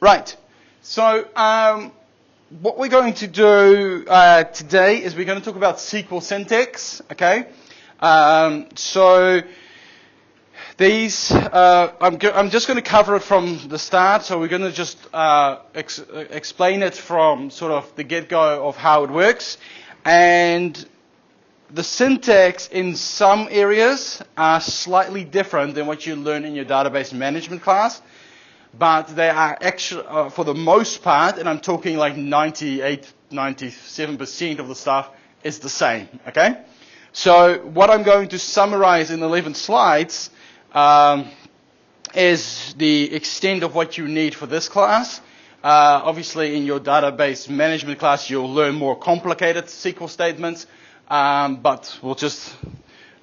Right. So what we're going to do today is we're going to talk about SQL syntax. Okay. So these I'm just going to cover it from the start. So we're going to just explain it from sort of the get-go of how it works, and the syntax in some areas are slightly different than what you learn in your database management class, but they are actually, for the most part, and I'm talking like 98, 97% of the stuff is the same, okay? So what I'm going to summarize in 11 slides is the extent of what you need for this class. Obviously, in your database management class, you'll learn more complicated SQL statements, but we'll just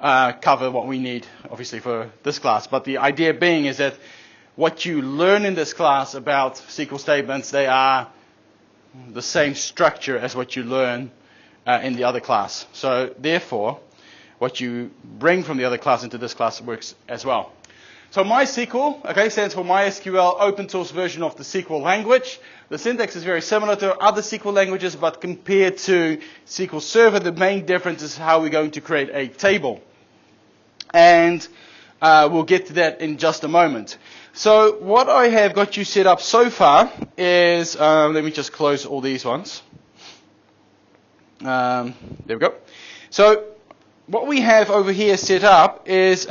cover what we need, obviously, for this class. But the idea being is that what you learn in this class about SQL statements, they are the same structure as what you learn in the other class. So therefore, what you bring from the other class into this class works as well. So MySQL, okay, stands for MySQL open source version of the SQL language. The syntax is very similar to other SQL languages, but compared to SQL Server, the main difference is how we're going to create a table. And we'll get to that in just a moment. So what I have got you set up so far is, let me just close all these ones. There we go. So what we have over here set up is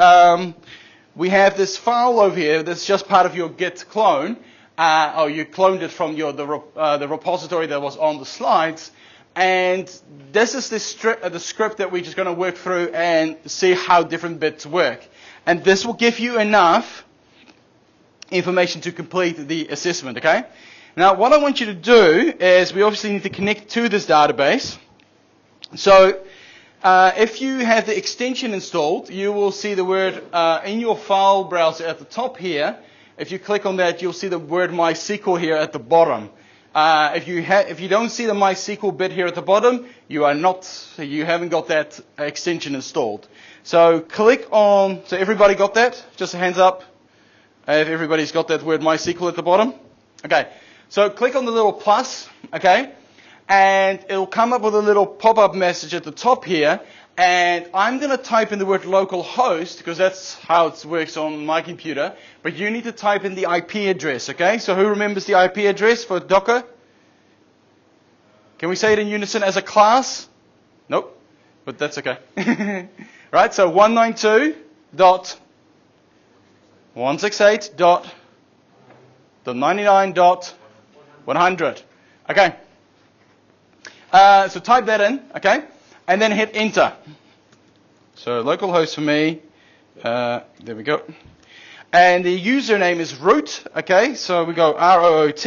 we have this file over here that's just part of your git clone. Or you cloned it from the repository that was on the slides. And this is the script that we're just going to work through and see how different bits work. And this will give you enough information to complete the assessment, okay? Now, what I want you to do is we obviously need to connect to this database. So if you have the extension installed, you will see the word in your file browser at the top here. If you click on that, you'll see the word MySQL here at the bottom. If you don't see the MySQL bit here at the bottom, you haven't got that extension installed. So click on, so everybody got that? Just a hands up if everybody's got that word MySQL at the bottom. Okay, so click on the little plus, okay, and it'll come up with a little pop-up message at the top here, and I'm going to type in the word localhost because that's how it works on my computer, but you need to type in the IP address, okay? So who remembers the IP address for Docker? Can we say it in unison as a class? Nope, but that's okay. Right, so 192.168.99.100. Okay. So type that in, okay, and then hit enter. So localhost for me, there we go. And the username is root, okay, so we go ROOT,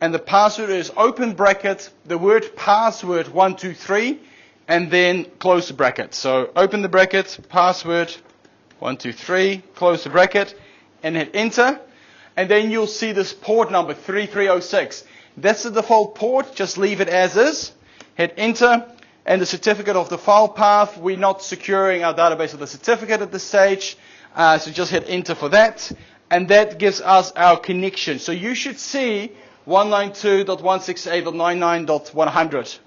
and the password is open bracket, the word password 123, and then close the bracket. So open the bracket, password 123, close the bracket, and hit enter. And then you'll see this port number 3306. That's the default port, just leave it as is. Hit enter, and the certificate of the file path, we're not securing our database with the certificate at this stage, so just hit enter for that, and that gives us our connection. So you should see 192.168.99.100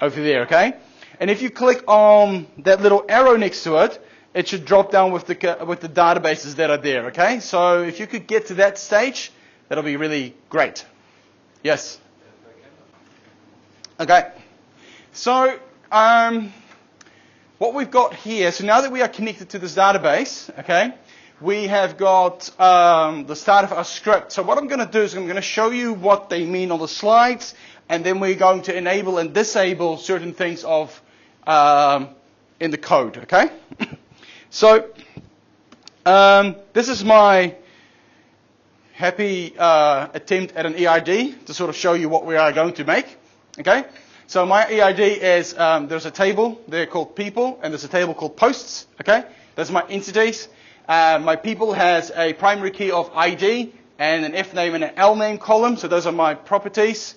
over there, okay? And if you click on that little arrow next to it, it should drop down with the databases that are there, okay? So if you could get to that stage, that'll be really great. Yes? Okay. So what we've got here, so now that we are connected to this database, okay, we have got the start of our script. So what I'm going to do is I'm going to show you what they mean on the slides, and then we're going to enable and disable certain things of in the code, okay? So this is my happy attempt at an EID to sort of show you what we are going to make, okay? So my EID is, there's a table there called people, and there's a table called posts, okay? That's my entities. My people has a primary key of ID and an F name and an L name column, so those are my properties.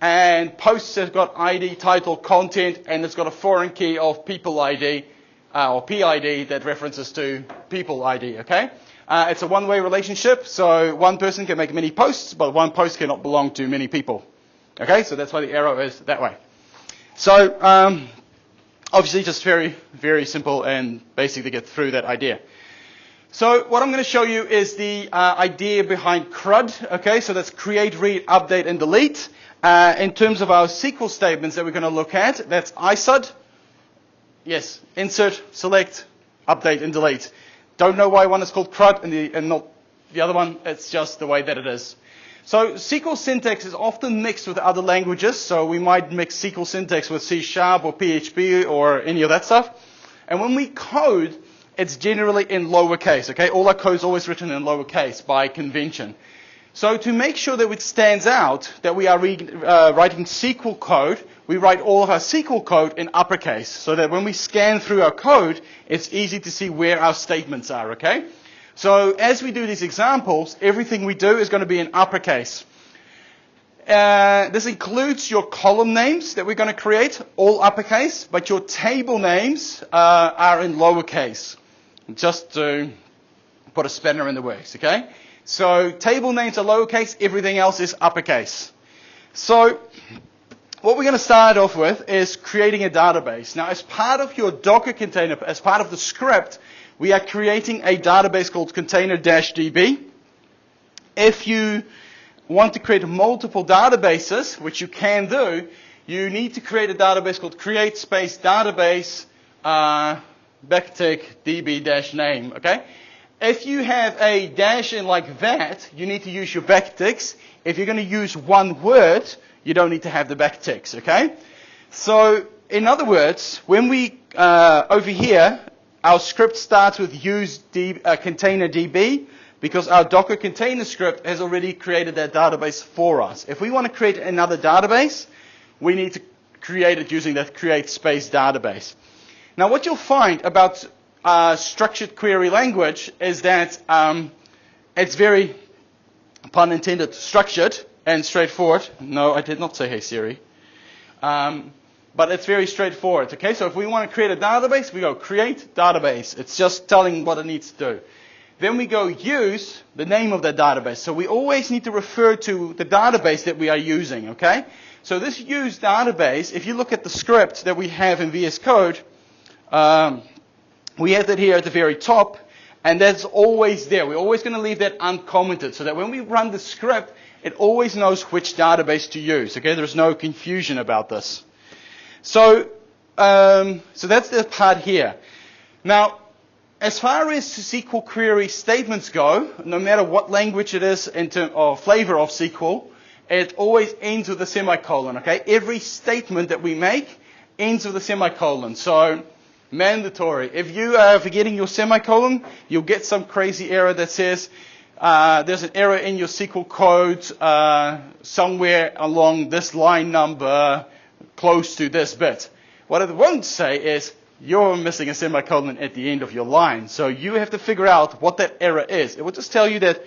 And posts has got ID, title, content, and it's got a foreign key of people ID or PID that references to people ID, okay? It's a one-way relationship, so one person can make many posts, but one post cannot belong to many people. Okay, so that's why the arrow is that way. So, obviously just very, very simple and basic to get through that idea. So what I'm going to show you is the idea behind CRUD, okay? So that's create, read, update, and delete. In terms of our SQL statements that we're going to look at, that's ISUD. Yes, insert, select, update, and delete. Don't know why one is called CRUD and not the other one. It's just the way that it is. So SQL syntax is often mixed with other languages. So we might mix SQL syntax with C# or PHP or any of that stuff. And when we code, it's generally in lowercase, okay? All our code is always written in lowercase by convention. So to make sure that it stands out that we are writing SQL code, we write all of our SQL code in uppercase so that when we scan through our code, it's easy to see where our statements are, okay? So as we do these examples, everything we do is going to be in uppercase. This includes your column names that we're going to create, all uppercase, but your table names are in lowercase, just to put a spanner in the works, okay? So table names are lowercase, everything else is uppercase. So what we're going to start off with is creating a database. Now, as part of your Docker container, as part of the script, we are creating a database called container-db. If you want to create multiple databases, which you can do, you need to create a database called create space database backtick db-name, okay? If you have a dash in like that, you need to use your backticks. If you're going to use one word, you don't need to have the backticks, okay? So, in other words, when we, over here, our script starts with use container DB because our Docker container script has already created that database for us. If we want to create another database, we need to create it using that create space database. Now, what you'll find about structured query language is that it's very, pun intended, structured and straightforward. No, I did not say hey Siri. But it's very straightforward, okay? So if we want to create a database, we go create database. It's just telling what it needs to do. Then we go use the name of that database. So we always need to refer to the database that we are using, okay? So this use database, if you look at the script that we have in VS Code, we have that here at the very top, and that's always there. We're always going to leave that uncommented so that when we run the script, it always knows which database to use, okay? There's no confusion about this. So that's the part here. Now, as far as SQL query statements go, no matter what language it is or flavor of SQL, it always ends with a semicolon, okay? Every statement that we make ends with a semicolon. So, mandatory. If you are forgetting your semicolon, you'll get some crazy error that says there's an error in your SQL code somewhere along this line number close to this bit. What it won't say is you're missing a semicolon at the end of your line. So you have to figure out what that error is. It will just tell you that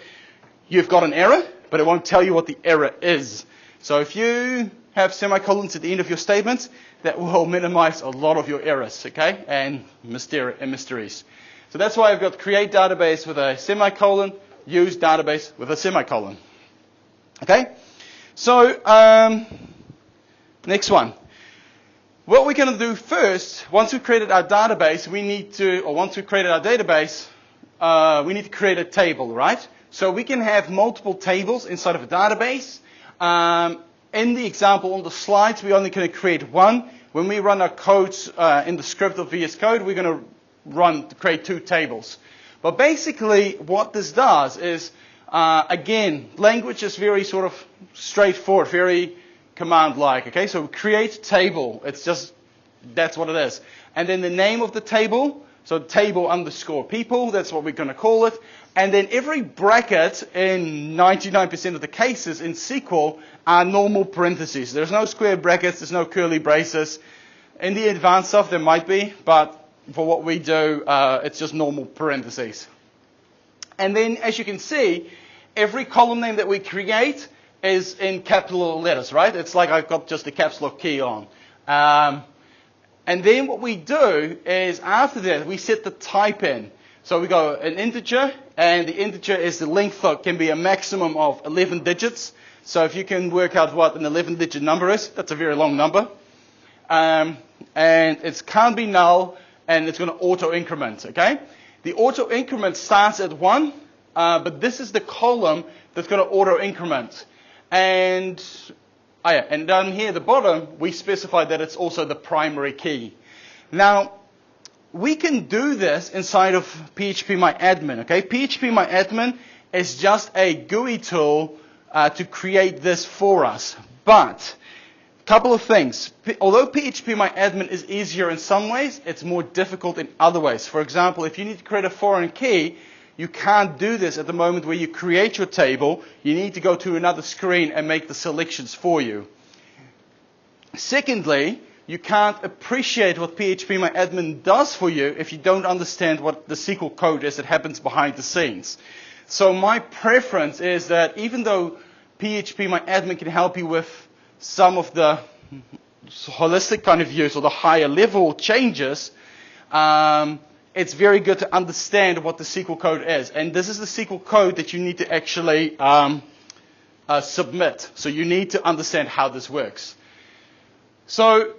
you've got an error, but it won't tell you what the error is. So if you have semicolons at the end of your statements, that will minimize a lot of your errors, okay, and mysteries. So that's why I've got create database with a semicolon, use database with a semicolon. Okay? So, next one. What we're going to do first, once we've created our database, we need to create a table, right? So we can have multiple tables inside of a database. In the example on the slides, we're only going to create one. When we run our codes in the script of VS Code, we're going to create two tables. But basically, what this does is, again, language is very sort of straightforward, very command-like. Okay, so create table. It's just, that's what it is. And then the name of the table, so table underscore people, that's what we're going to call it. And then every bracket in 99% of the cases in SQL are normal parentheses. There's no square brackets, there's no curly braces. In the advanced stuff there might be, but for what we do, it's just normal parentheses. And then as you can see, every column name that we create is in capital letters, right? It's like I've got just the caps lock key on. And then what we do is after that, we set the type in. So we go an integer, and the integer is the length of, can be a maximum of 11 digits. So if you can work out what an 11-digit number is, that's a very long number. And it can't be null, and it's going to auto-increment, okay? The auto-increment starts at 1, but this is the column that's going to auto-increment. And down here at the bottom, we specify that it's also the primary key. Now, we can do this inside of PHPMyAdmin, okay? PHPMyAdmin is just a GUI tool to create this for us. But a couple of things. Although PHPMyAdmin is easier in some ways, it's more difficult in other ways. For example, if you need to create a foreign key, you can't do this at the moment where you create your table. You need to go to another screen and make the selections for you. Secondly, you can't appreciate what PHPMyAdmin does for you if you don't understand what the SQL code is that happens behind the scenes. So my preference is that even though PHPMyAdmin can help you with some of the holistic kind of views or the higher level changes, it's very good to understand what the SQL code is. And this is the SQL code that you need to actually submit. So you need to understand how this works. So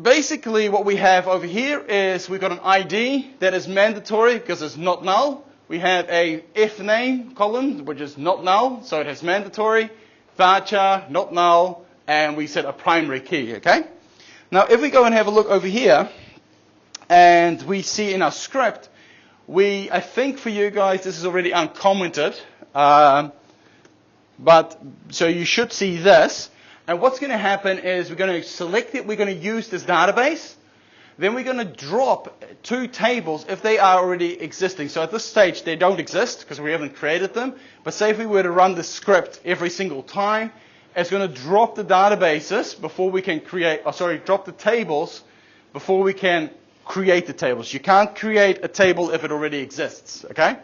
basically what we have over here is we've got an ID that is mandatory because it's not null. We have a fname column, which is not null, so it has mandatory. Varchar, not null. And we set a primary key, okay? Now, if we go and have a look over here, and we see in our script, I think for you guys, this is already uncommented. So you should see this. And what's going to happen is we're going to select it. We're going to use this database. Then we're going to drop 2 tables if they are already existing. So at this stage, they don't exist because we haven't created them. But say if we were to run the script every single time, it's going to drop the databases before we can drop the tables before we can create the tables. You can't create a table if it already exists, okay?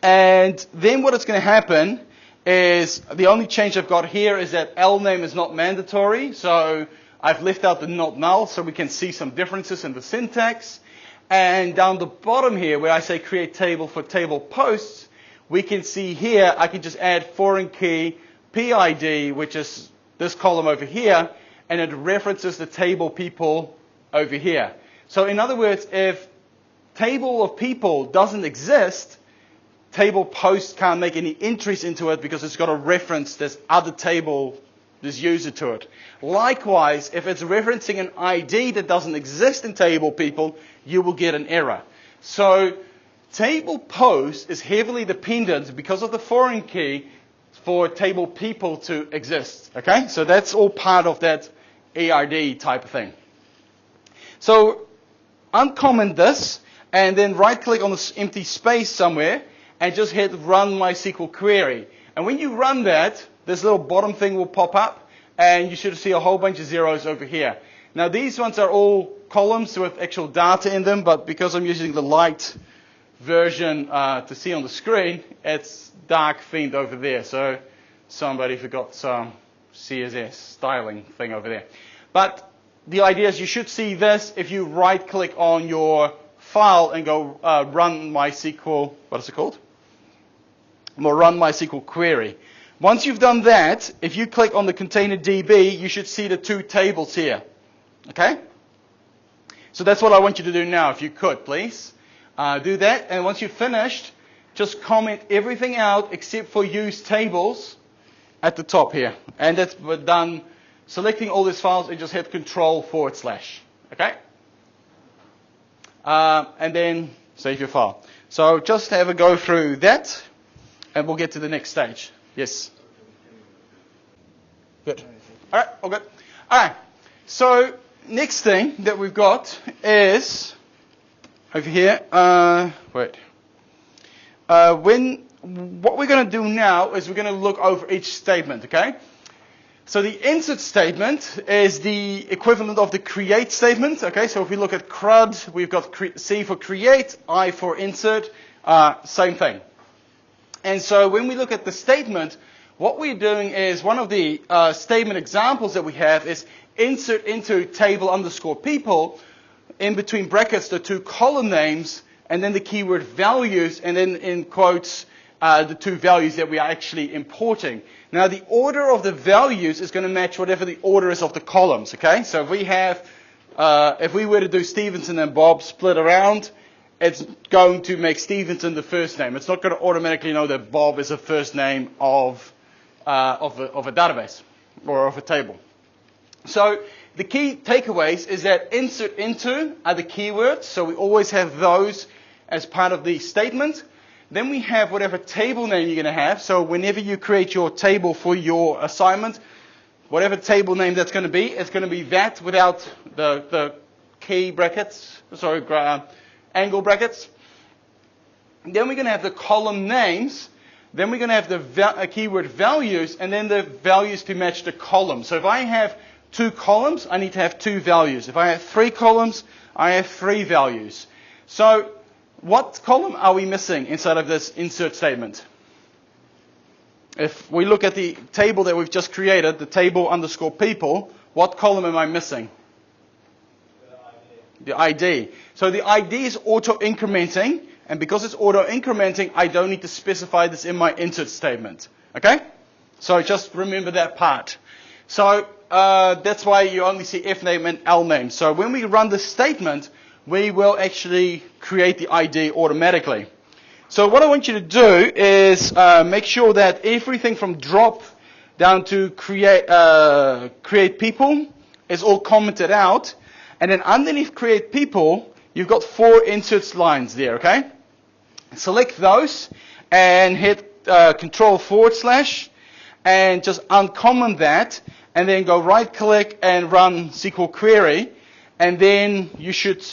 And then what is going to happen is the only change I've got here is that lname is not mandatory. So I've left out the not null so we can see some differences in the syntax. And down the bottom here where I say create table for table posts, we can see here I can just add foreign key PID, which is this column over here, and it references the table people over here. So in other words, if table of people doesn't exist, table post can't make any entries into it because it's got to reference this other table, this user to it. Likewise, if it's referencing an ID that doesn't exist in table people, you will get an error. So table post is heavily dependent because of the foreign key for table people to exist. Okay, so that's all part of that ARD type of thing. So uncomment this, and then right-click on this empty space somewhere, and just hit Run MySQL Query. And when you run that, this little bottom thing will pop up, and you should see a whole bunch of zeros over here. Now these ones are all columns with actual data in them, but because I'm using the light version to see on the screen, it's dark themed over there. So somebody forgot some CSS styling thing over there. But the idea is you should see this if you right click on your file and go run MySQL, what is it called? Or run MySQL query. Once you've done that, if you click on the container DB, you should see the 2 tables here. Okay? So that's what I want you to do now, if you could, please. Do that, and once you've finished, just comment everything out except for use tables at the top here. And that's done selecting all these files and just hit Control/. Okay? And then save your file. So just have a go through that, and we'll get to the next stage. Yes? Good. All right, all good. All right, so next thing that we've got is over here. What we're going to do now is we're going to look over each statement, okay? So the insert statement is the equivalent of the create statement, okay? So if we look at CRUD, we've got C for create, I for insert, same thing. And so when we look at the statement, what we're doing is one of the statement examples that we have is insert into table underscore people, in between brackets, the two column names, and then the keyword values, and then in quotes, the two values that we are actually importing. Now, the order of the values is going to match whatever the order is of the columns, okay? So if we have, if we were to do Stevenson and Bob split around, it's going to make Stevenson the first name. It's not going to automatically know that Bob is the first name of a database or of a table. So the key takeaways is that insert into are the keywords. So we always have those as part of the statement. Then we have whatever table name you're going to have. So whenever you create your table for your assignment, whatever table name that's going to be, it's going to be that without the key brackets, sorry, angle brackets. Then we're going to have the column names. Then we're going to have the keyword values, and then the values to match the column. So if I have 2 columns, I need to have 2 values. If I have 3 columns, I have 3 values. So what column are we missing inside of this insert statement? If we look at the table that we've just created, the table underscore people, what column am I missing? The ID. So the ID is auto-incrementing, and because it's auto-incrementing, I don't need to specify this in my insert statement. Okay? So just remember that part. So that's why you only see F name and L name. So when we run this statement, we will actually create the ID automatically. So what I want you to do is make sure that everything from drop down to create people is all commented out. And then underneath create people, you've got 4 inserts lines there, okay? Select those and hit Control/, and just uncomment that, and then go right click and run SQL query, and then you should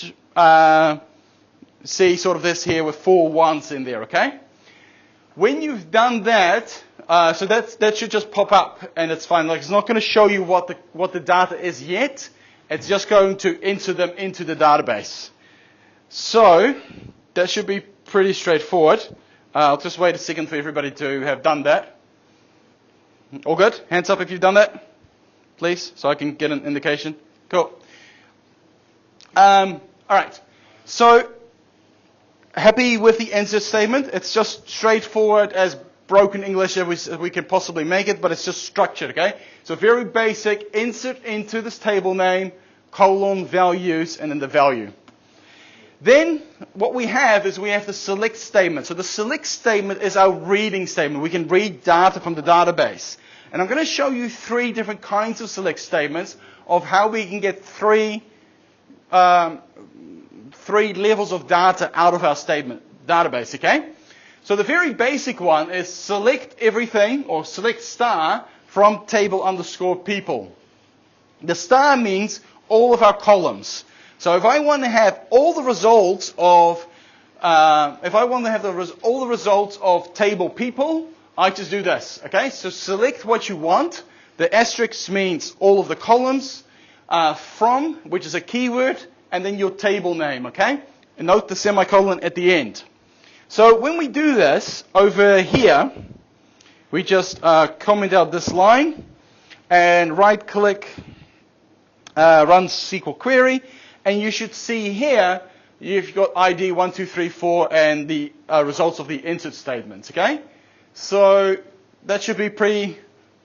see sort of this here with 4 ones in there, okay? When you've done that, so that should just pop up and it's fine. Like, it's not going to show you what the data is yet. It's just going to enter them into the database. So that should be pretty straightforward. I'll just wait a second for everybody to have done that. All good? Hands up if you've done that, please, so I can get an indication. Cool. All right. So happy with the insert statement? It's just straightforward as broken English as we can possibly make it, but it's just structured, okay? So very basic, insert into this table name, colon, values, and then the value. Then what we have is we have the select statement. So the select statement is our reading statement. We can read data from the database. And I'm going to show you 3 different kinds of select statements of how we can get 3 levels of data out of our database, okay? So the very basic one is select everything, or select star, from table underscore people. The star means all of our columns. So if I want to have all the results of, all the results of table people, I just do this, okay? So select what you want. The asterisk means all of the columns, from, which is a keyword, and then your table name, okay? And note the semicolon at the end. So when we do this over here, we just comment out this line and right click, run SQL query, and you should see here you've got ID 1, 2, 3, 4 and the results of the insert statements, okay? So that should be pretty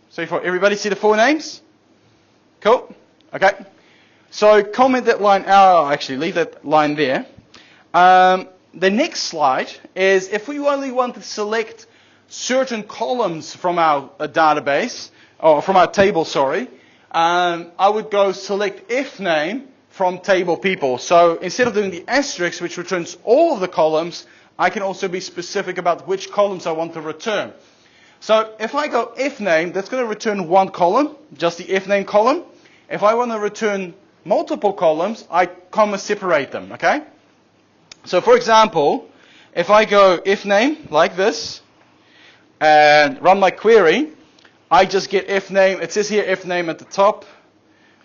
straightforward. Everybody see the 4 names? Cool. Okay. So comment that line out. Actually, leave that line there. The next slide is if we only want to select certain columns from our database, or from our table, sorry, I would go select if name from table people. So instead of doing the asterisk, which returns all of the columns, I can also be specific about which columns I want to return. So if I go if name, that's going to return 1 column, just the if name column. If I want to return multiple columns, I comma separate them, okay? So for example, if I go if name like this and run my query, I just get if name. It says here if name at the top,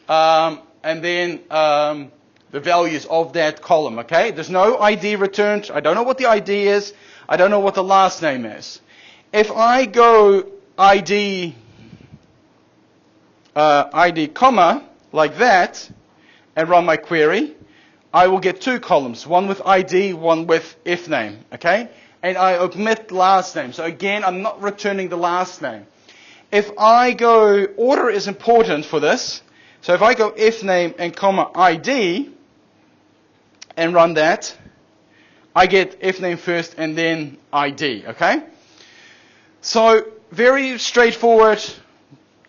and then the values of that column, okay? There's no ID returned. I don't know what the ID is. I don't know what the last name is. If I go ID comma, like that, and run my query, I will get two columns, one with ID, one with if name, okay? And I omit last name. So again, I'm not returning the last name. If I go, order is important for this. So if I go if name and comma ID and run that, I get if name first and then ID, okay? So very straightforward,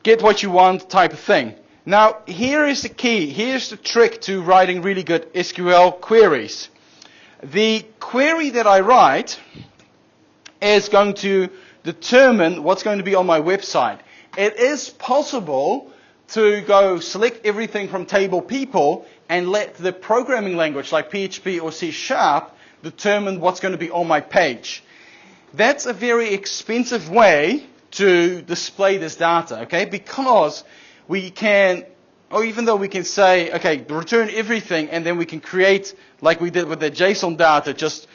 get what you want type of thing. Now, here is the key. Here's the trick to writing really good SQL queries. The query that I write is going to determine what's going to be on my website. It is possible to go select everything from table people and let the programming language like PHP or C# determine what's going to be on my page. That's a very expensive way to display this data, okay? Because we can, or even though we can say, okay, return everything, and then we can create, like we did with the JSON data, just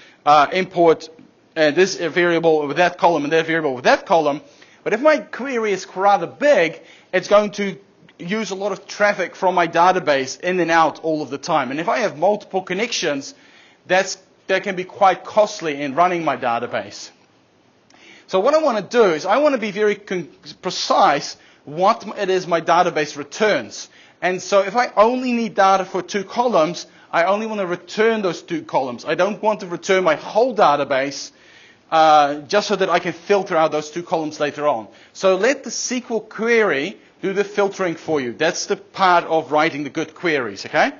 import this variable with that column and that variable with that column. But if my query is rather big, it's going to use a lot of traffic from my database in and out all of the time. And if I have multiple connections, that can be quite costly in running my database. So what I want to do is I want to be very precise what it is my database returns. And so if I only need data for two columns, I only want to return those two columns. I don't want to return my whole database just so that I can filter out those two columns later on. So let the SQL query do the filtering for you. That's the part of writing the good queries, okay?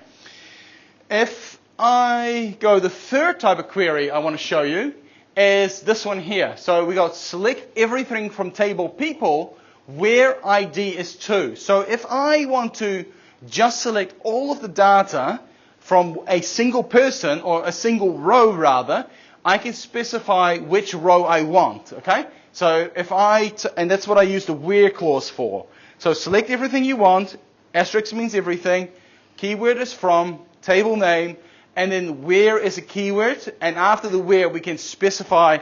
If I go, the third type of query I want to show you is this one here. So we got select everything from table people where ID is 2. So if I want to just select all of the data from a single person, or a single row rather, I can specify which row I want, okay? So if and that's what I use the where clause for. So select everything you want, asterisk means everything, keyword is from, table name, and then where is a keyword, and after the where we can specify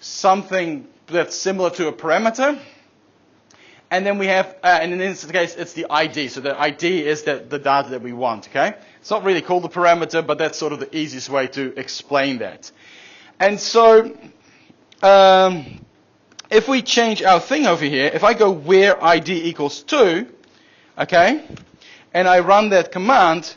something that's similar to a parameter. And then we have, and in this case, it's the ID. So the ID is the data that we want, okay? It's not really called a parameter, but that's sort of the easiest way to explain that. And so, if we change our thing over here, if I go where ID equals 2, okay, and I run that command,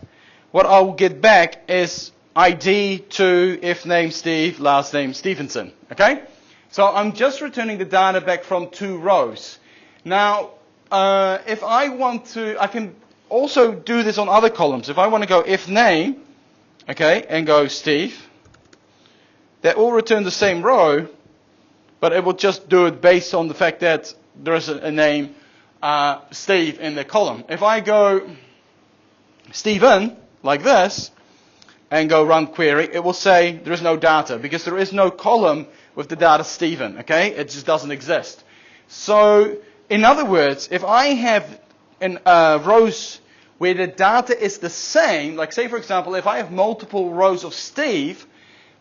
what I'll get back is ID to if name Steve, last name Stevenson, okay? So I'm just returning the data back from two rows. Now, if I want to, I can also do this on other columns. If I want to go if name, okay, and go Steve, that will return the same row, but it will just do it based on the fact that there is a name Steve in the column. If I go Steven, like this, and go run query, it will say there is no data, because there is no column with the data Steven, okay? It just doesn't exist. So, in other words, if I have rows where the data is the same, like say for example, if I have multiple rows of Steve,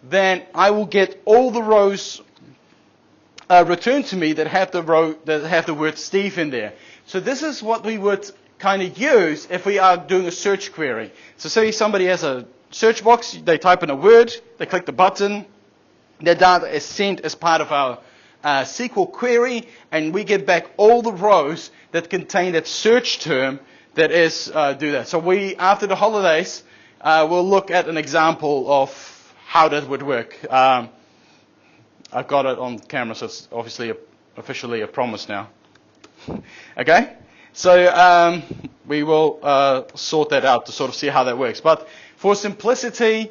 then I will get all the rows returned to me that have the word Steve in there. So this is what we would kind of use if we are doing a search query. So say somebody has a search box, they type in a word, they click the button, their data is sent as part of our SQL query, and we get back all the rows that contain that search term that is do that. So we, after the holidays, we'll look at an example of how that would work. I've got it on camera, so it's obviously officially a promise now. Okay? So we will sort that out to sort of see how that works. But for simplicity,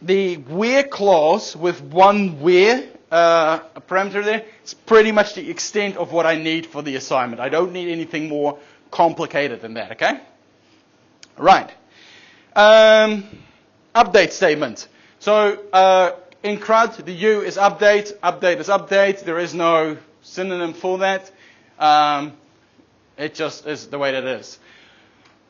the where clause with one where parameter there, it's pretty much the extent of what I need for the assignment. I don't need anything more complicated than that, okay? Right. Update statement. So in CRUD, the U is update, update is update. There is no synonym for that. It just is the way that it is.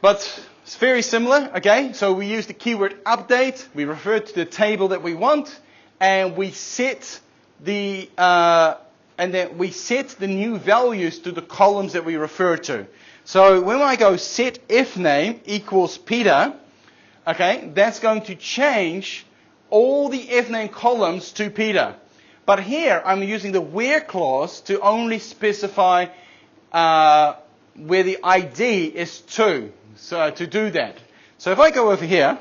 But it's very similar, okay? So we use the keyword update. We refer to the table that we want, and we set the new values to the columns that we refer to. So when I go set if name equals Peter, okay, that's going to change all the if name columns to Peter. But here I'm using the where clause to only specify where the ID is 2. So to do that. So if I go over here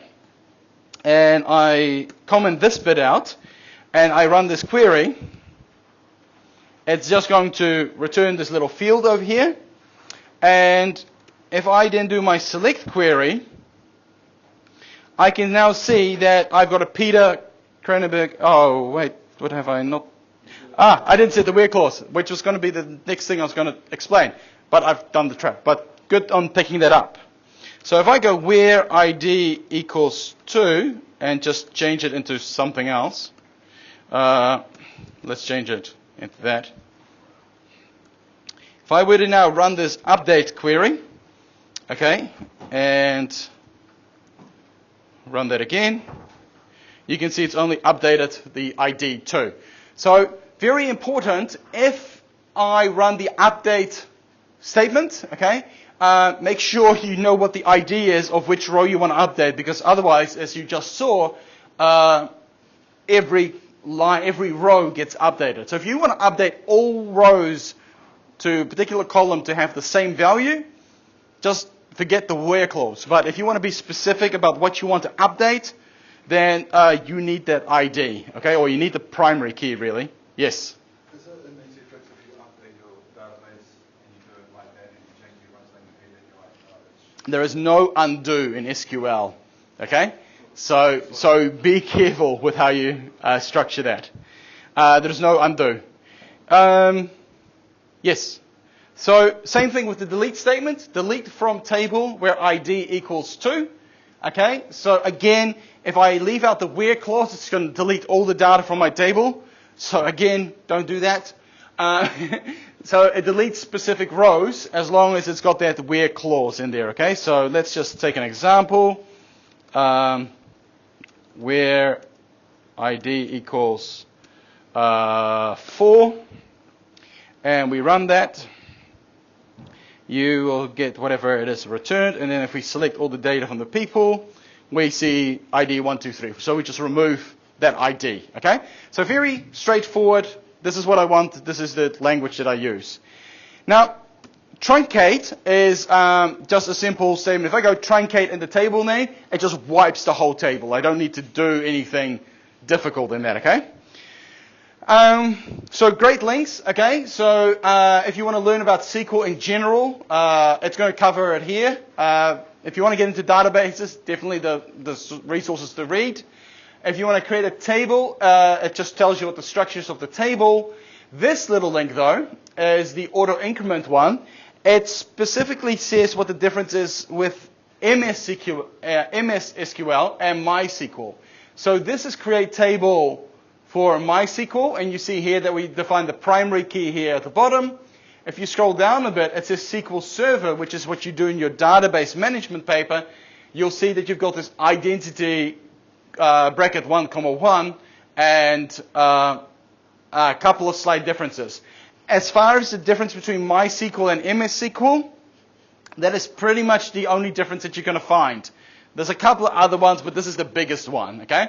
and I comment this bit out and I run this query, it's just going to return this little field over here. And if I then do my select query, I can now see that I've got a Peter Kronenberg. Oh, wait, what have I not? I didn't set the where clause, which was going to be the next thing I was going to explain. But I've done the trap. But good on picking that up. So if I go where ID equals 2 and just change it into something else, let's change it into that. If I were to now run this update query, okay, and run that again, you can see it's only updated the ID 2. So very important, if I run the update statement, okay, make sure you know what the ID is of which row you want to update, because otherwise, as you just saw, every row gets updated. So if you want to update all rows to a particular column to have the same value, just forget the where clause. But if you want to be specific about what you want to update, then you need that ID, okay, or you need the primary key, really. Yes? Is it an easy fix if you update your database and you do it like that and you change your runtime and then you're like, oh, There is no undo in SQL, okay? So be careful with how you structure that. There is no undo. Yes. So same thing with the delete statement. Delete from table where ID equals 2. Okay. So again, if I leave out the where clause, it's going to delete all the data from my table. So again, don't do that. So it deletes specific rows as long as it's got that where clause in there. Okay. So let's just take an example. Where ID equals 4. And we run that, you will get whatever it is returned. And then if we select all the data from the people, we see ID 1, 2, 3. So we just remove that ID. Okay? So very straightforward. This is what I want. This is the language that I use. Now, truncate is just a simple statement. If I go truncate in the table name, it just wipes the whole table. I don't need to do anything difficult in that. Okay? So great links, okay, so if you want to learn about SQL in general, it's going to cover it here. If you want to get into databases, definitely the resources to read. If you want to create a table, it just tells you what the structure is of the table. This little link, though, is the auto increment one. It specifically says what the difference is with MySQL and MySQL. So this is create table for MySQL, and you see here that we define the primary key here at the bottom. If you scroll down a bit, it says SQL Server, which is what you do in your database management paper. You'll see that you've got this identity bracket 1, 1, and a couple of slight differences. As far as the difference between MySQL and MySQL, that is pretty much the only difference that you're going to find. There's a couple of other ones, but this is the biggest one, okay?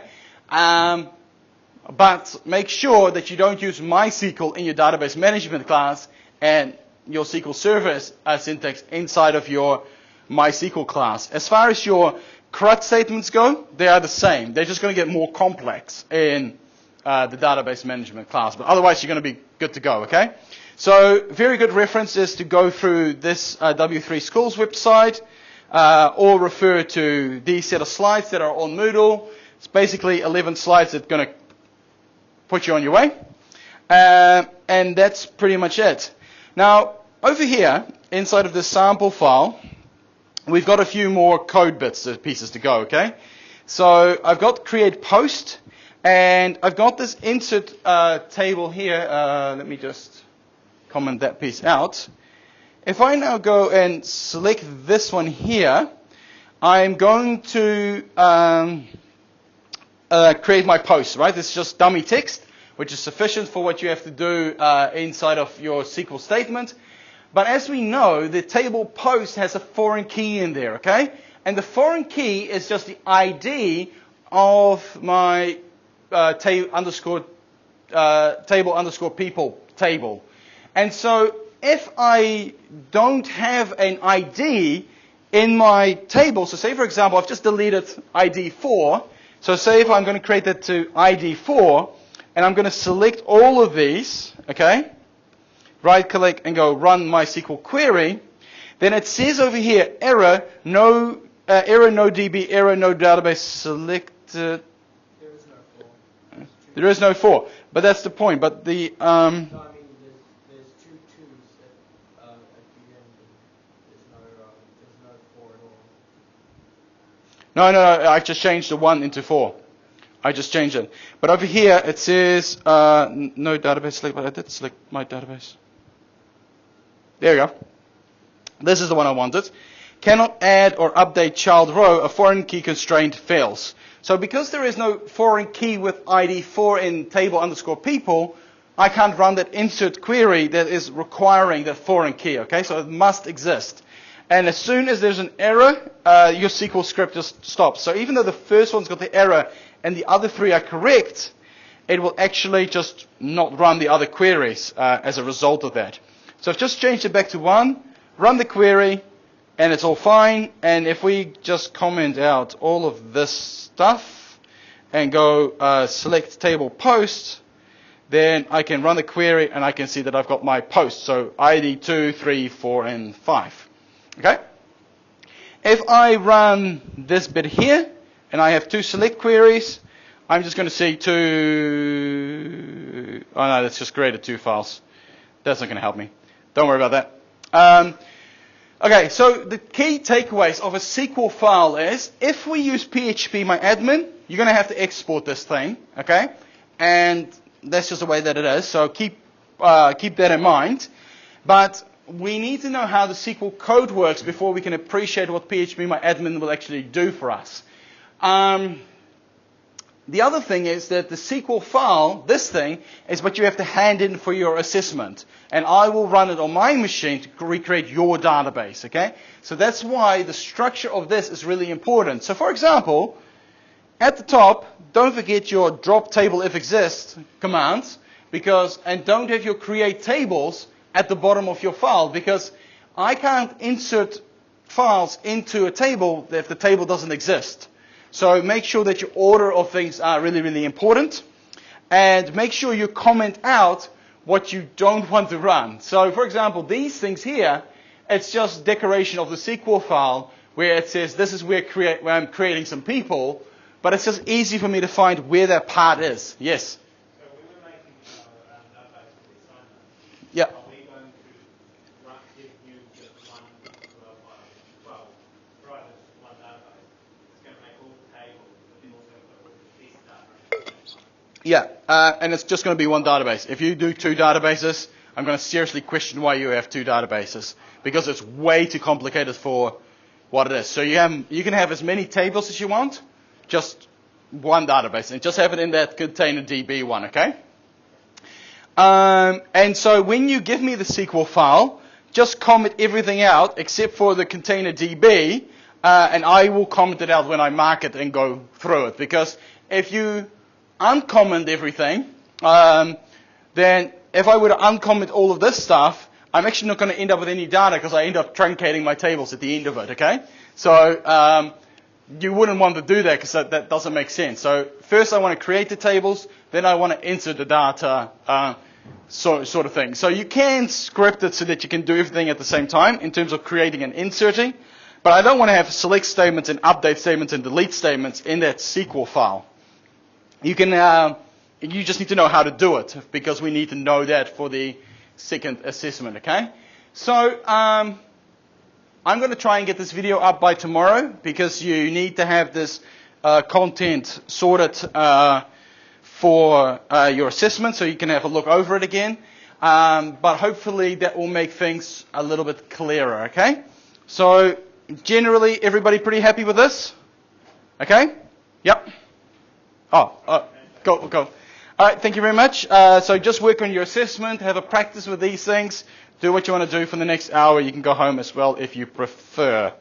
But make sure that you don't use MySQL in your database management class and your SQL Server syntax inside of your MySQL class. As far as your CRUD statements go, they are the same. They're just going to get more complex in the database management class. But otherwise, you're going to be good to go, okay? So very good references to go through this W3 Schools website or refer to these set of slides that are on Moodle. It's basically 11 slides that are going to put you on your way. And that's pretty much it. Now, over here, inside of this sample file, we've got a few more code bits, pieces to go, okay? So I've got create post, and I've got this insert table here. Let me just comment that piece out. If I now go and select this one here, I'm going to create my post, right? This is just dummy text, which is sufficient for what you have to do inside of your SQL statement. But as we know, the table post has a foreign key in there, okay? And the foreign key is just the ID of my table underscore people table. And so if I don't have an ID in my table, so say for example, I've just deleted ID 4. So say if I'm going to create that to ID 4, and I'm going to select all of these, okay? Right click and go run MySQL query. Then it says over here, error, no DB, error, no database selected. There is no 4. But that's the point. But the No, I mean, there's two twos at the end. There's no 4 at all. No, I just changed the 1 into 4. I just changed it. But over here it says no database select, but I did select my database. There we go. This is the one I wanted. Cannot add or update child row, a foreign key constraint fails. So because there is no foreign key with ID 4 in table underscore people, I can't run that insert query that is requiring that foreign key, okay? So it must exist. And as soon as there's an error, your SQL script just stops. So even though the first one's got the error and the other 3 are correct, it will actually just not run the other queries as a result of that. So I've just changed it back to 1, run the query, and it's all fine. And if we just comment out all of this stuff and go select table post, then I can run the query and I can see that I've got my posts. So ID 2, 3, 4, and 5. Okay? If I run this bit here and I have 2 select queries, I'm just going to see 2. Oh no, that's just created 2 files. That's not going to help me. Don't worry about that. Okay, so the key takeaways of a SQL file is, if we use PHP-MyAdmin, you're going to have to export this thing, okay? And that's just the way that it is, so keep that in mind. But we need to know how the SQL code works before we can appreciate what PHP-MyAdmin will actually do for us. The other thing is that the SQL file, this thing, is what you have to hand in for your assessment. And I will run it on my machine to recreate your database, okay? So that's why the structure of this is really important. So for example, at the top, don't forget your drop table if exists commands, and don't have your create tables at the bottom of your file, because I can't insert files into a table if the table doesn't exist. So make sure that your order of things are really, really important. And make sure you comment out what you don't want to run. So for example, these things here, it's just decoration of the SQL file where it says this is where I'm creating some people, but it's just easy for me to find where that part is. Yes? So we were making database for the assignment. Yeah. Are we going to give you just one, provide us one database? It's going to make all the tables, but then also put all this data. Yeah, and it's just going to be one database. If you do 2 databases, I'm going to seriously question why you have 2 databases, because it's way too complicated for what it is. So you can have as many tables as you want, just one database, and just have it in that container DB one, okay? And so when you give me the SQL file, just comment everything out except for the container DB, and I will comment it out when I mark it and go through it. Because if you uncomment everything, then if I were to uncomment all of this stuff, I'm actually not going to end up with any data because I end up truncating my tables at the end of it, okay? So you wouldn't want to do that because that doesn't make sense. So first I want to create the tables, then I want to insert the data, sort of thing. So you can script it so that you can do everything at the same time in terms of creating and inserting, but I don't want to have select statements and update statements and delete statements in that SQL file. You just need to know how to do it because we need to know that for the second assessment, okay? So I'm going to try and get this video up by tomorrow because you need to have this content sorted for your assessment so you can have a look over it again. But hopefully that will make things a little bit clearer, okay? So generally, everybody pretty happy with this? Okay? Yep. Oh, go. All right, thank you very much. So just work on your assessment, have a practice with these things do what you want to do for the next hour. You can go home as well if you prefer.